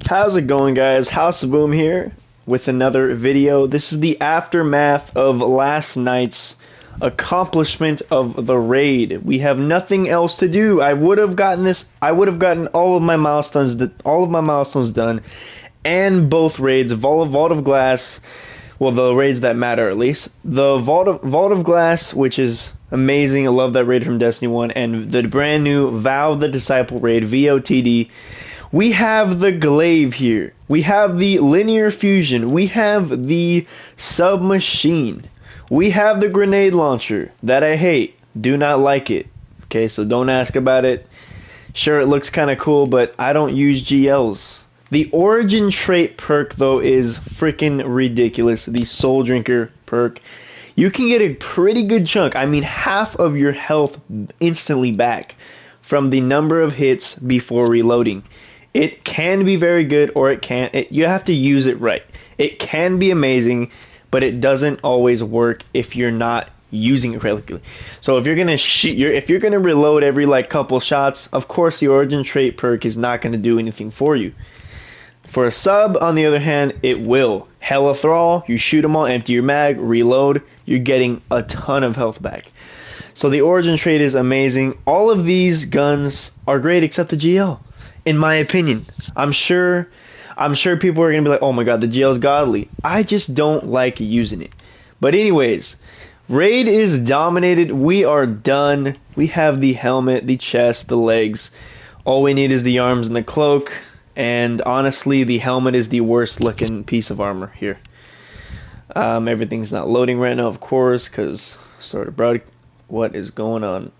How's it going, guys? House of Boom here with another video. This is the aftermath of last night's accomplishment of the raid. We have nothing else to do. I would have gotten all of my milestones done, and both raids, Vault of Glass. Well, the raids that matter at least. The Vault of Glass, which is amazing. I love that raid from Destiny 1, and the brand new Vow of the Disciple raid, VOTD. We have the glaive here. We have the linear fusion. We have the submachine. We have the grenade launcher that I hate. Do not like it. Okay, so don't ask about it. Sure, it looks kind of cool, but I don't use GLs. The origin trait perk, though, is freaking ridiculous. The Soul Drinker perk. You can get a pretty good chunk. I mean, half of your health instantly back from the number of hits before reloading. It can be very good, or it can't. You have to use it right. It can be amazing, but it doesn't always work if you're not using it correctly. So if you're gonna reload every like couple shots, of course the origin trait perk is not gonna do anything for you. For a sub, on the other hand, it will. Hella Thrall, you shoot them all, empty your mag, reload, you're getting a ton of health back. So the origin trait is amazing. All of these guns are great except the GL, in my opinion. I'm sure people are gonna be like, oh my god, the GL is godly. I just don't like using it. But anyways, raid is dominated. We are done. We have the helmet, the chest, the legs. All we need is the arms and the cloak. And honestly, the helmet is the worst looking piece of armor here. Everything's not loading right now, of course, because sort of bro, what is going on?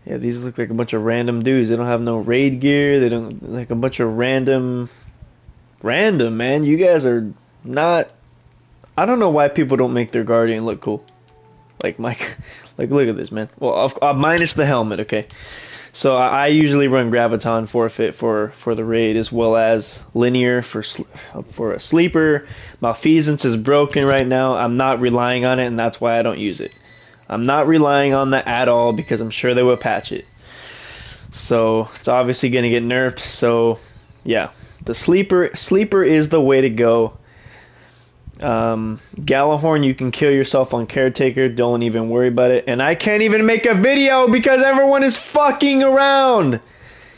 Yeah, these look like a bunch of random dudes. They don't have no raid gear. They don't, like, a bunch of random, man. You guys are not. I don't know why people don't make their Guardian look cool. Like Mike, like look at this, man. Well, minus the helmet, okay. So I usually run Graviton forfeit for the raid, as well as linear for a sleeper. Malfeasance is broken right now. I'm not relying on it, and that's why I don't use it. I'm not relying on that at all because I'm sure they will patch it. So it's obviously going to get nerfed. So yeah, the sleeper is the way to go. Galahorn, you can kill yourself on Caretaker. Don't even worry about it. And I can't even make a video because everyone is fucking around.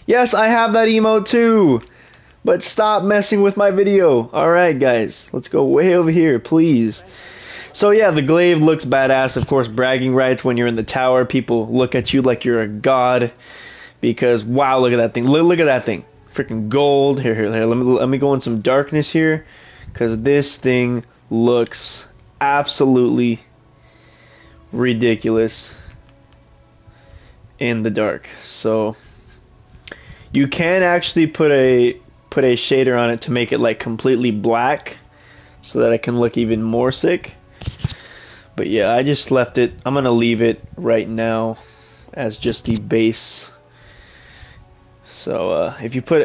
Yes, I have that emote too. But stop messing with my video. Alright, guys. Let's go way over here, please. So yeah, the glaive looks badass. Of course, bragging rights when you're in the tower. People look at you like you're a god. Because, wow, look at that thing. Look at that thing. Freaking gold. Here. Let me go in some darkness here. Because this thing looks absolutely ridiculous in the dark. So you can actually put a shader on it to make it like completely black, so that it can look even more sick. But yeah, I just left it. I'm gonna leave it right now as just the base. So if you put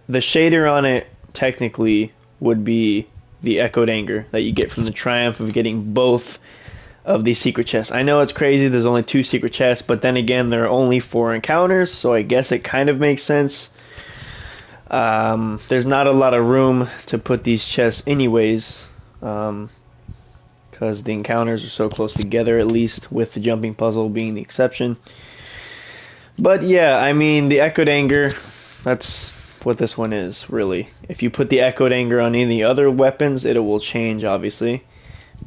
the shader on it, technically would be the Echoed Anger that you get from the triumph of getting both of these secret chests. I know it's crazy, there's only 2 secret chests, but then again, there are only 4 encounters, so I guess it kind of makes sense. There's not a lot of room to put these chests anyways, because the encounters are so close together, at least, with the jumping puzzle being the exception. But yeah, I mean, the Echoed Anger, that's what this one is, really. If you put the Echoed Anger on any other weapons, it will change, obviously.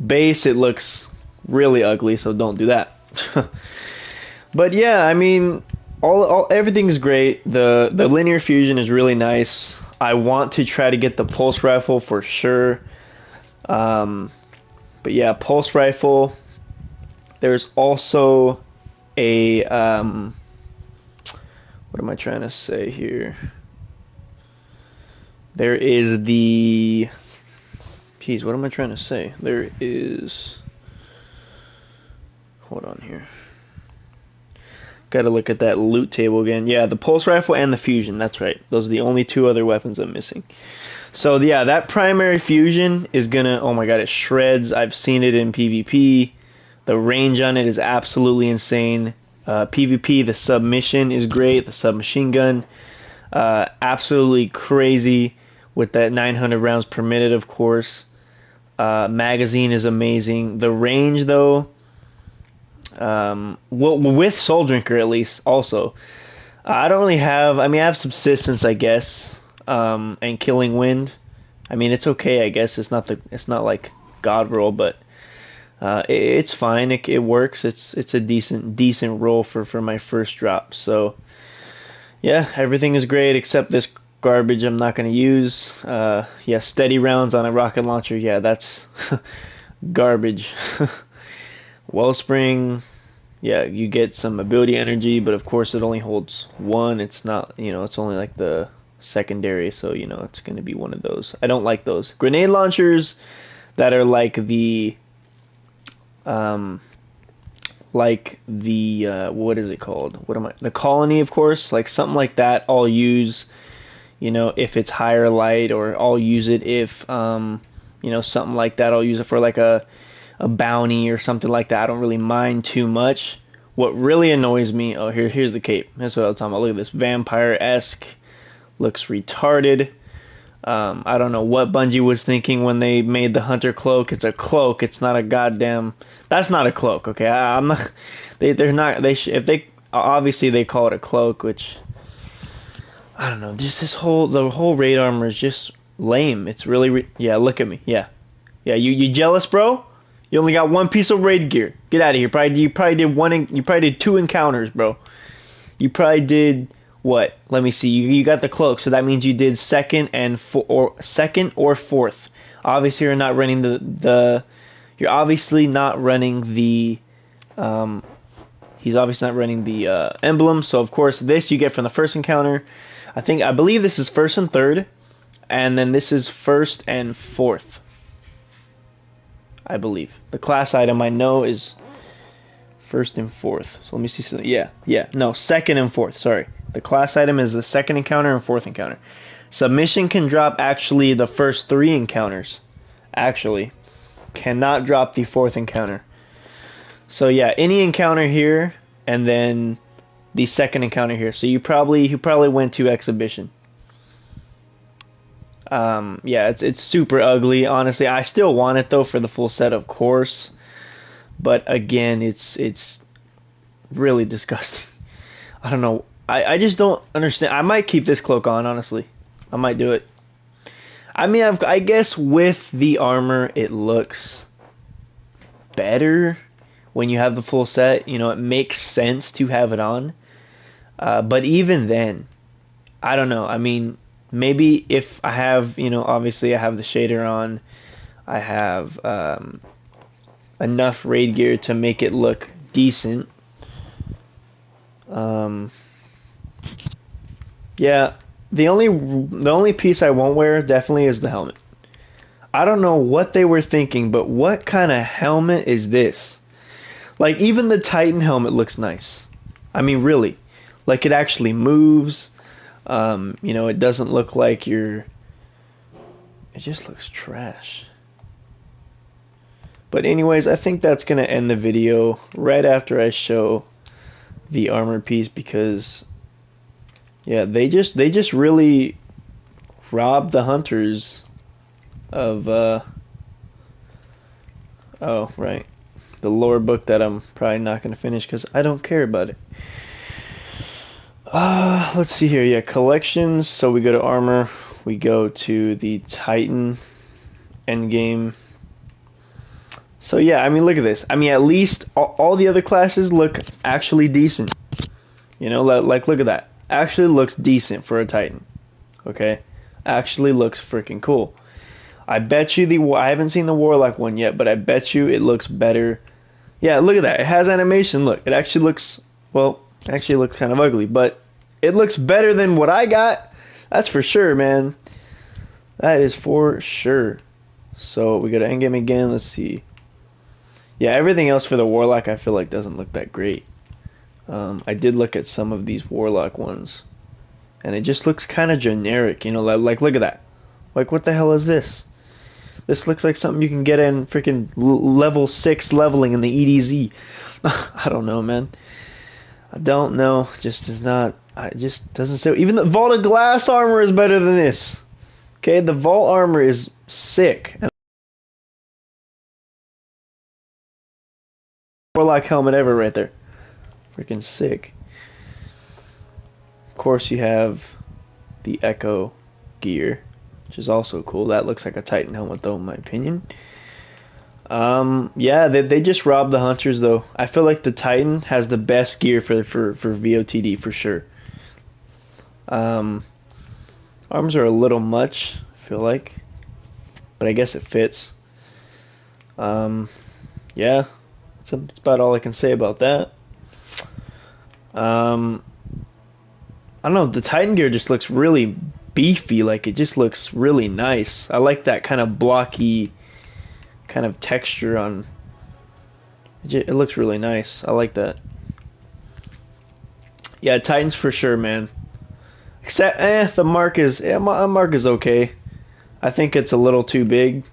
Base, it looks really ugly, so don't do that. But yeah, I mean, everything's great. The linear fusion is really nice. I want to try to get the pulse rifle for sure. But yeah, pulse rifle. There's also a what am I trying to say here? There is the... Jeez, what am I trying to say? There is... Hold on here. Gotta look at that loot table again. Yeah, the pulse rifle and the fusion, that's right. Those are the only 2 other weapons I'm missing. So yeah, that primary fusion is gonna... Oh my god, it shreds. I've seen it in PvP. The range on it is absolutely insane. PvP, the submission is great. The submachine gun, absolutely crazy with that 900 rounds per minute, of course. Magazine is amazing. The range, though, well, with Soul Drinker at least, also. I don't really have. I mean, I have Subsistence, I guess, and Killing Wind. I mean, it's okay, I guess. It's not like God roll, but it's fine. It works. It's a decent roll for my first drop. So yeah, everything is great except this garbage I'm not going to use. Yeah, steady rounds on a rocket launcher. Yeah, that's garbage. Wellspring. Yeah, you get some ability energy, but of course it only holds one. It's not, it's only like the secondary, so it's going to be one of those. I don't like those. Grenade launchers that are um like the what is it called? The colony, of course, like something like that I'll use, if it's higher light, or I'll use it if something like that. I'll use it for like a bounty or something like that. I don't really mind too much. What really annoys me, oh, here's the cape. That's what I was talking about. Look at this, vampire-esque, looks retarded. I don't know what Bungie was thinking when they made the hunter cloak. It's a cloak. It's not a goddamn. That's not a cloak. Okay, I'm not. They're not. If they obviously they call it a cloak, which I don't know. Just the whole raid armor is just lame. It's really yeah. Look at me. Yeah. You jealous, bro? You only got one piece of raid gear. Get out of here. You probably did 2 encounters, bro. You probably did what? Let me see. You got the cloak, so that means you did second or fourth. Obviously, you're not running You're obviously not running the. He's obviously not running the emblem. So of course, this you get from the first encounter. I believe this is first and third, and then this is first and fourth. I believe the class item I know is first and fourth. So let me see. No, second and fourth. Sorry, the class item is the second encounter and fourth encounter. Submission can drop actually the first 3 encounters. Actually, cannot drop the fourth encounter. So yeah, any encounter here, and then the second encounter here. So you probably went to exhibition. Yeah, it's super ugly. Honestly, I still want it though for the full set, of course. But again, it's really disgusting. I don't know. I just don't understand. I might keep this cloak on, honestly. I might do it. I mean, I guess with the armor, it looks better when you have the full set. It makes sense to have it on. But even then, I don't know. I mean, maybe if I have, obviously I have the shader on, I have enough raid gear to make it look decent. Yeah, the only piece I won't wear definitely is the helmet. I don't know what they were thinking, but what kind of helmet is this? Like, even the Titan helmet looks nice. I mean, really. Like, it actually moves. It doesn't look like it just looks trash. But anyways, I think that's going to end the video right after I show the armor piece, because yeah, they just really robbed the hunters of oh, right, the lore book that I'm probably not going to finish because I don't care about it. Let's see here. Yeah, collections. So we go to armor. We go to the Titan endgame. So yeah, I mean, look at this. I mean, at least all the other classes look actually decent. Like look at that. Actually looks decent for a Titan. Okay? Actually looks freaking cool. I bet you I haven't seen the Warlock one yet, but I bet you it looks better. Yeah, look at that. It has animation. Look, it actually looks, well, actually looks kind of ugly, but it looks better than what I got. That's for sure, man. That is for sure. So we go to endgame again. Let's see. Yeah, everything else for the Warlock I feel like doesn't look that great. I did look at some of these Warlock ones, and it just looks kind of generic. Like look at that. Like, what the hell is this? This looks like something you can get in freaking level 6 leveling in the EDZ. I don't know, man. I don't know. Just does not. It just doesn't say. Even the vaulted glass armor is better than this. Okay, the vault armor is sick. Warlock helmet ever right there. Freaking sick. Of course, you have the Echo gear, which is also cool. That looks like a Titan helmet, though, in my opinion. Yeah, they just robbed the Hunters, though. I feel like the Titan has the best gear for VOTD for sure. Arms are a little much, I feel like, but I guess it fits. Yeah, that's about all I can say about that. I don't know, the Titan gear just looks really beefy, like it just looks really nice. I like that kind of blocky kind of texture on it. Looks really nice. I like that. Yeah, Titans for sure, man. Except the mark is mark is okay. I think it's a little too big.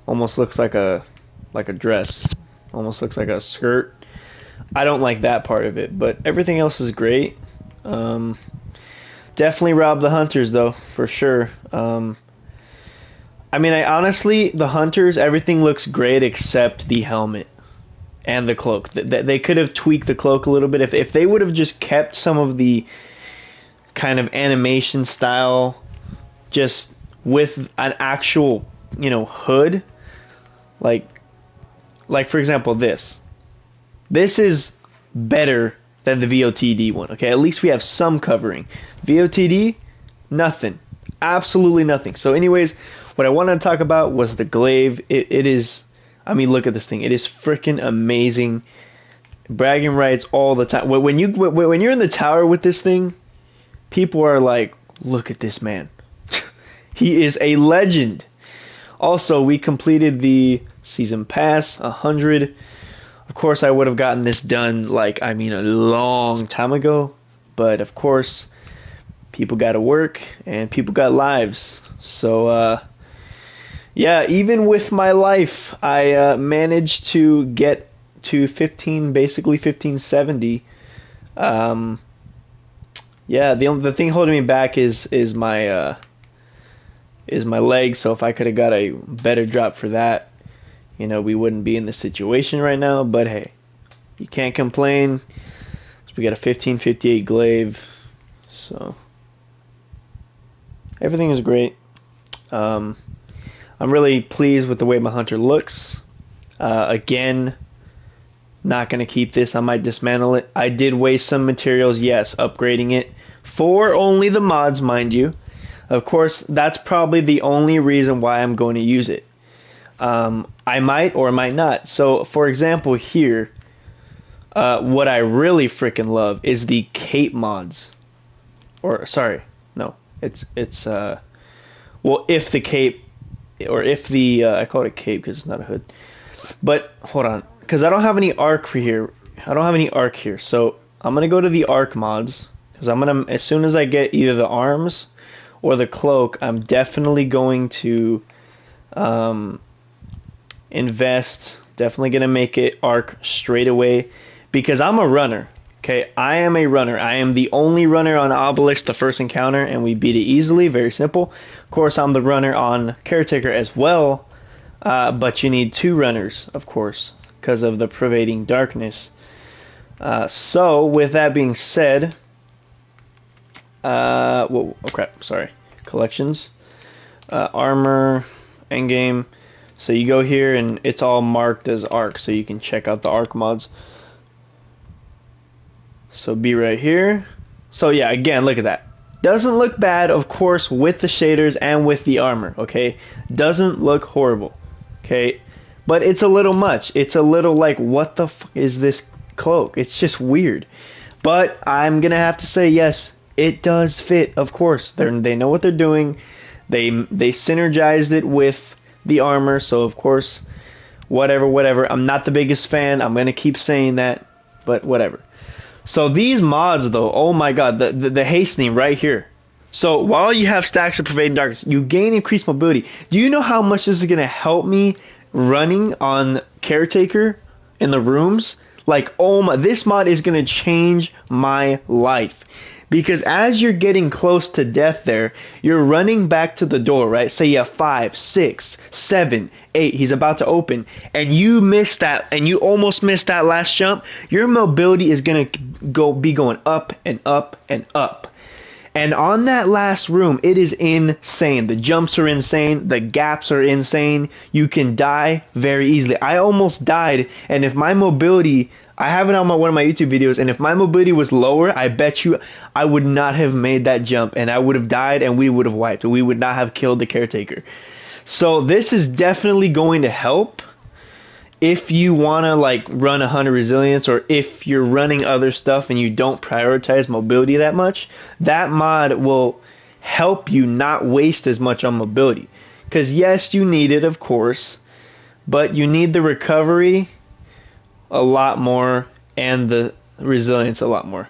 Almost looks like a dress. Almost looks like a skirt. I don't like that part of it, but everything else is great. Definitely robbed the Hunters though, for sure. I mean, I honestly, the Hunters, everything looks great except the helmet and the cloak. They could have tweaked the cloak a little bit if they would have just kept some of the kind of animation style, just with an actual, hood. Like for example, this. This is better than the VOTD one. Okay, at least we have some covering. VOTD, nothing, absolutely nothing. So, anyways, what I wanted to talk about was the glaive. It is, I mean, look at this thing. It is freaking amazing. Bragging rights all the time. When you're in the tower with this thing, people are like, look at this man. He is a legend. Also, we completed the season pass 100. Of course, I would have gotten this done a long time ago, but of course, people got to work and people got lives. So yeah, even with my life, I managed to get to basically 1570. Yeah, the thing holding me back is my leg. So if I could have got a better drop for that, we wouldn't be in this situation right now. But hey, you can't complain. So we got a 1558 glaive, so everything is great. I'm really pleased with the way my hunter looks. Again, not going to keep this. I might dismantle it. I did waste some materials, yes, upgrading it for only the mods, mind you. Of course, that's probably the only reason why I'm going to use it. I might or might not. So, for example, here, what I really freaking love is the cape mods. Or, sorry, no, it's well, if the cape, or if the, I call it a cape because it's not a hood. But, hold on, because I don't have any arc for here. I don't have any arc here. So, I'm going to go to the arc mods, because I'm going to, as soon as I get either the arms or the cloak, I'm definitely going to invest. Definitely going to make it arc straight away, because I'm a runner. Okay, I am a runner. I am the only runner on Obelisk, the first encounter, and we beat it easily. Very simple. Of course, I'm the runner on Caretaker as well, but you need two runners, of course, because of the pervading darkness. So, with that being said, whoa, oh crap, sorry. Collections, armor, endgame. So you go here and it's all marked as arc, so you can check out the arc mods. So be right here. So yeah, again, look at that. Doesn't look bad, of course, with the shaders and with the armor, okay? Doesn't look horrible, okay? But it's a little much. It's a little like, what the fuck is this cloak? It's just weird. But I'm gonna have to say, yes, it does fit, of course. They know what they're doing. They synergized it with the armor, so of course, whatever. I'm not the biggest fan. I'm gonna keep saying that, but whatever. So these mods, though, oh my god, the hastening right here. So while you have stacks of pervading darkness, you gain increased mobility. Do you know how much this is gonna help me running on Caretaker in the rooms? Like, oh my, this mod is gonna change my life. Because as you're getting close to death there, you're running back to the door, right? Say you have 5, 6, 7, 8, he's about to open, and you miss that, and you almost missed that last jump, your mobility is gonna be going up and up and up. And on that last room, it is insane. The jumps are insane. The gaps are insane. You can die very easily. I almost died, and if my mobility, I have it on one of my YouTube videos, and if my mobility was lower, I bet you I would not have made that jump, and I would have died, and we would have wiped. We would not have killed the caretaker. So this is definitely going to help if you want to like run 100 resilience, or if you're running other stuff and you don't prioritize mobility that much. That mod will help you not waste as much on mobility, because yes, you need it, of course, but you need the recovery a lot more and the resilience a lot more.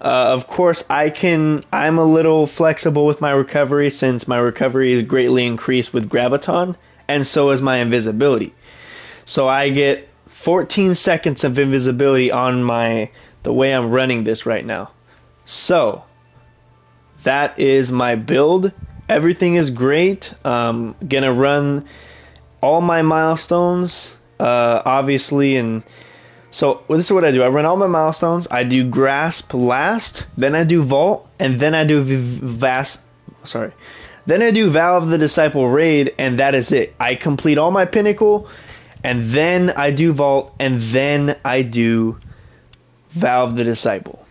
Of course, I'm a little flexible with my recovery, since my recovery is greatly increased with graviton, and so is my invisibility. So I get 14 seconds of invisibility on the way I'm running this right now. So that is my build. Everything is great. Gonna run all my milestones, obviously, and so this is what I do. I run all my milestones. I do grasp last, then I do vault, and then I do then I do Vow of the Disciple raid, and that is it. I complete all my pinnacle, and then I do vault, and then I do Vow of the Disciple.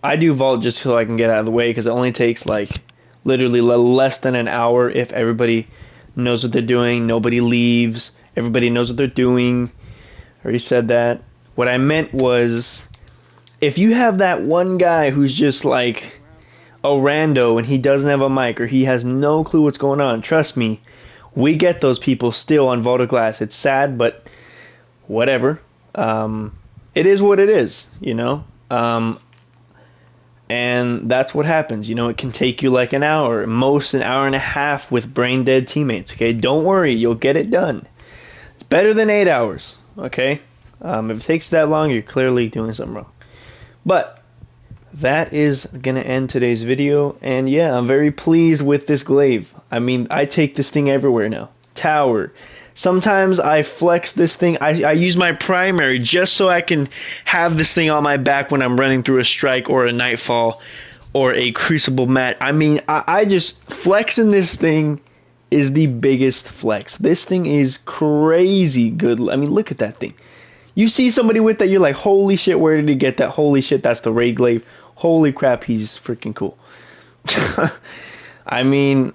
I do vault just so I can get out of the way, because it only takes like literally less than an hour if everybody knows what they're doing, nobody leaves, everybody knows what they're doing. I already said that. What I meant was, if you have that one guy who's just like a rando and he doesn't have a mic, or he has no clue what's going on, trust me, we get those people still on Vault of Glass. It's sad, but whatever. It is what it is, you know? And that's what happens. You know, it can take you like an hour, most an hour and a half with brain dead teammates, okay? Don't worry, you'll get it done. It's better than 8 hours, okay? If it takes that long, you're clearly doing something wrong. But that is going to end today's video. And yeah, I'm very pleased with this glaive. I mean, I take this thing everywhere now. Tower. Sometimes I flex this thing. I use my primary just so I can have this thing on my back when I'm running through a strike or a nightfall or a crucible mat. I mean, I just, flexing this thing is the biggest flex. This thing is crazy good. I mean, look at that thing. You see somebody with that, you're like, holy shit, where did he get that? Holy shit, that's the raid glaive. Holy crap, he's freaking cool. I mean,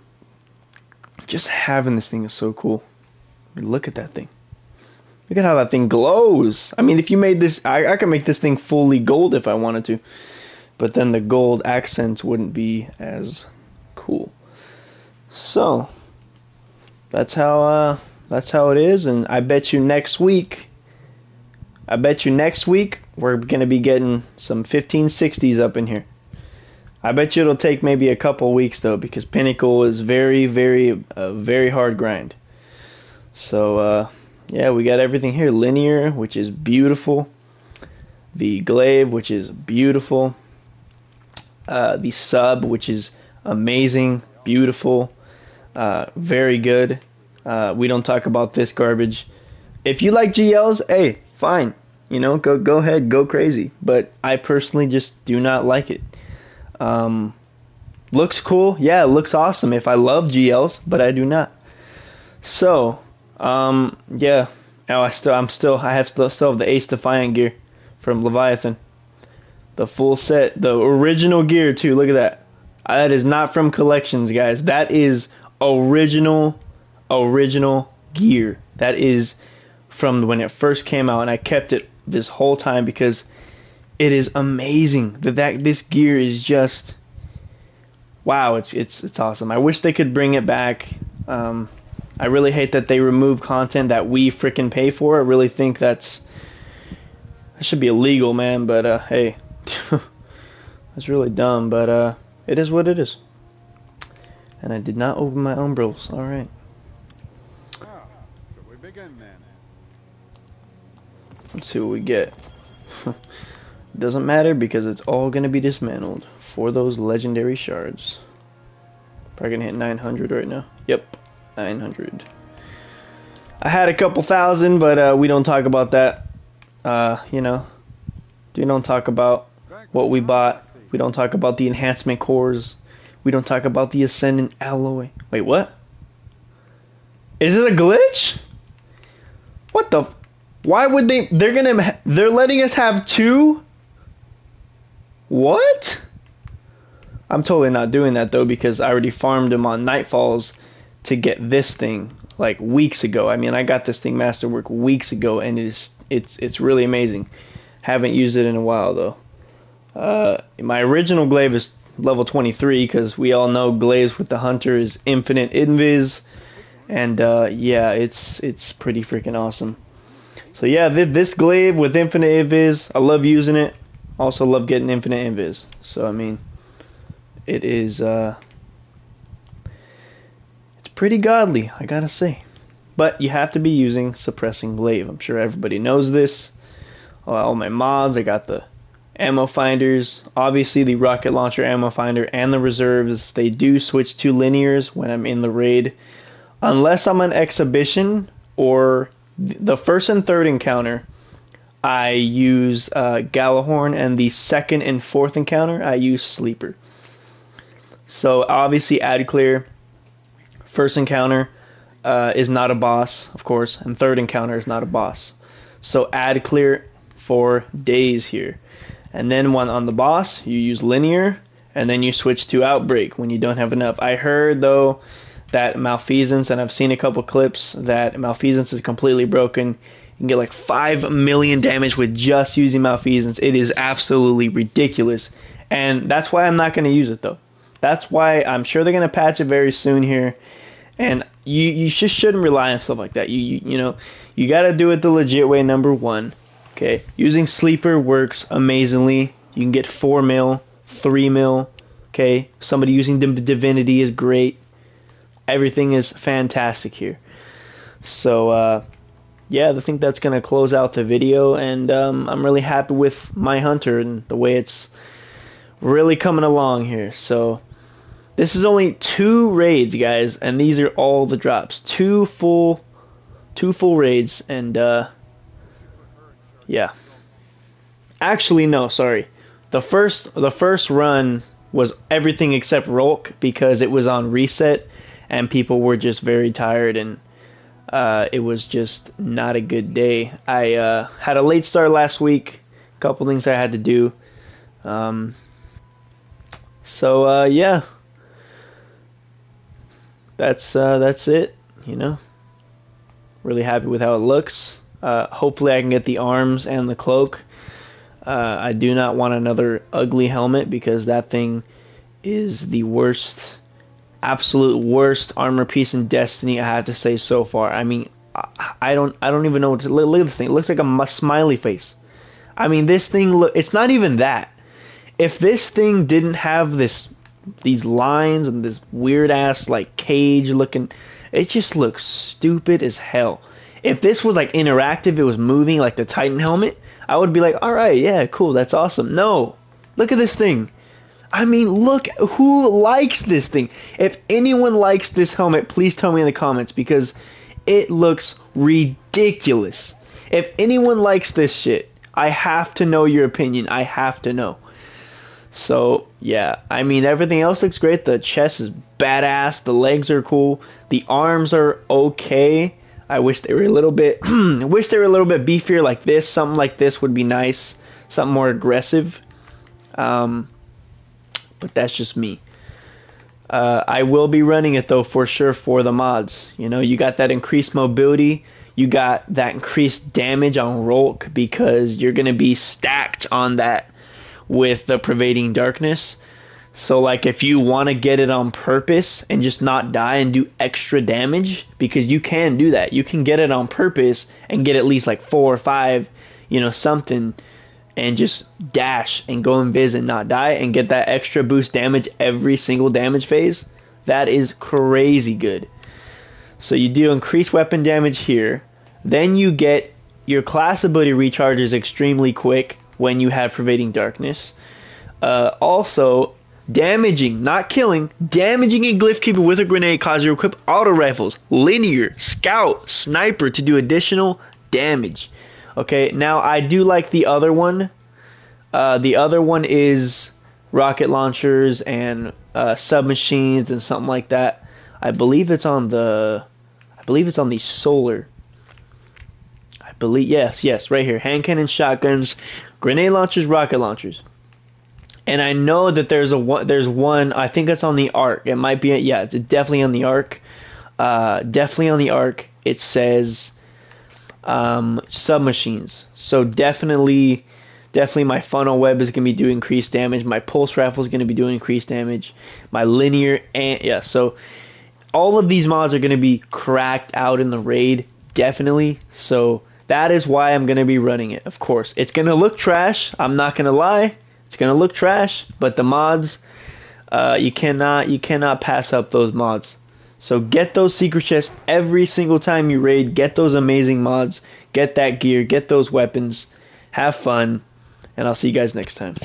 just having this thing is so cool. I mean, look at that thing. Look at how that thing glows. I mean, if you made this, I could make this thing fully gold if I wanted to. But then the gold accents wouldn't be as cool. So, that's how it is. And I bet you next week, we're going to be getting some 1560s up in here. I bet you it'll take maybe a couple weeks, though, because Pinnacle is very, very hard grind. So, yeah, we got everything here. Linear, which is beautiful. The glaive, which is beautiful. The sub, which is amazing, beautiful, very good. We don't talk about this garbage. If you like GLs, hey, fine, you know, go ahead, go crazy. But I personally just do not like it. Looks cool, yeah, it looks awesome if I love GLs, but I do not. So, yeah. Now I still have the Ace Defiant gear from Leviathan. The full set, the original gear too. Look at that. That is not from collections, guys. That is original gear. That is from when it first came out, and I kept it this whole time because it is amazing. This gear is just wow. It's awesome. I wish they could bring it back. I really hate that they remove content that we freaking pay for. I really think that should be illegal, man. But hey, that's really dumb. But it is what it is. And I did not open my umbrellas. All right. Well, shall we begin then? Let's see what we get. Doesn't matter because it's all gonna be dismantled for those legendary shards. Probably gonna hit 900 right now. Yep, 900. I had a couple thousand, but we don't talk about that. You know, we don't talk about what we bought. We don't talk about the enhancement cores. We don't talk about the ascendant alloy. Wait, what? Is it a glitch? What the? Why would they? They're letting us have two? What? I'm totally not doing that though because I already farmed them on Nightfalls to get this thing like weeks ago. I mean, I got this thing masterwork weeks ago, and it's really amazing. Haven't used it in a while though. My original glaive is level 23 because we all know glaives with the hunter is infinite invis, and yeah, it's pretty freaking awesome. So yeah, this glaive with infinite invis, I love using it. Also love getting infinite invis. So I mean, it is it's pretty godly, I gotta say. But you have to be using suppressing glaive. I'm sure everybody knows this. All my mods, I got the ammo finders, obviously the rocket launcher ammo finder, and the reserves. They do switch to linears when I'm in the raid, unless I'm on exhibition or the first and third encounter. I use Galahorn, and the second and fourth encounter I use Sleeper. So obviously add clear. First encounter is not a boss, of course, and third encounter is not a boss. So add clear for days here. And then when on the boss, you use linear, and then you switch to outbreak when you don't have enough. I heard though that malfeasance, and I've seen a couple clips that malfeasance is completely broken. You can get like 5 million damage with just using malfeasance. It is absolutely ridiculous, and that's why I'm not going to use it though. That's why I'm sure they're going to patch it very soon here, and you just shouldn't rely on stuff like that. You know, you got to do it the legit way. Number one, okay, using sleeper works amazingly. You can get 4 mil, 3 mil. Okay, somebody using divinity is great. Everything is fantastic here. So yeah, I think that's gonna close out the video, and I'm really happy with my hunter and the way it's really coming along here. So this is only 2 raids, guys, and these are all the drops. Two full raids, and yeah. Actually, no, sorry. The first run was everything except Rolk because it was on reset, and people were just very tired, and it was just not a good day. I had a late start last week, a couple things I had to do. So yeah, that's it. You know, really happy with how it looks. Hopefully I can get the arms and the cloak. I do not want another ugly helmet because that thing is the worst, absolute worst armor piece in Destiny, I have to say so far. I mean, I don't even know what to look at this thing. It looks like a smiley face. I mean, this thing it's not even that. If this thing didn't have these lines and this weird ass like cage looking, it just looks stupid as hell. If this was like interactive, it was moving like the Titan helmet, I would be like, all right, yeah, cool, that's awesome. No, look at this thing. I mean, look, who likes this thing? If anyone likes this helmet, please tell me in the comments because it looks ridiculous. If anyone likes this shit, I have to know your opinion. I have to know. So, yeah, I mean, everything else looks great. The chest is badass. The legs are cool. The arms are okay. I wish they were a little bit beefier like this. Something like this would be nice. Something more aggressive. But that's just me. I will be running it though for sure for the mods. You know, you got that increased mobility. You got that increased damage on Rolk because you're going to be stacked on that with the pervading darkness. So like if you want to get it on purpose and just not die and do extra damage, because you can do that. You can get it on purpose and get at least like 4 or 5, you know, something, and just dash and go invis and not die and get that extra boost damage every single damage phase. That is crazy good. So you do increased weapon damage here. Then you get your class ability recharge is extremely quick when you have Pervading Darkness. Also, damaging, not killing, damaging a Glyph Keeper with a grenade causes you to equip auto rifles, linear, scout, sniper to do additional damage. Okay, now I do like the other one. The other one is rocket launchers and submachines and something like that. I believe it's on the solar. I believe yes, right here. Hand cannons, shotguns, grenade launchers, rocket launchers. And I know that there's one. I think it's on the Arc. It might be. Yeah, it's definitely on the Arc. Definitely on the Arc. It says submachines. So definitely my funnel web is going to be doing increased damage. My pulse rifle is going to be doing increased damage. My linear and yeah. So all of these mods are going to be cracked out in the raid. Definitely. So that is why I'm going to be running it. Of course, it's going to look trash. I'm not going to lie. It's going to look trash, but the mods, you cannot pass up those mods. So get those secret chests every single time you raid. Get those amazing mods. Get that gear. Get those weapons. Have fun. And I'll see you guys next time.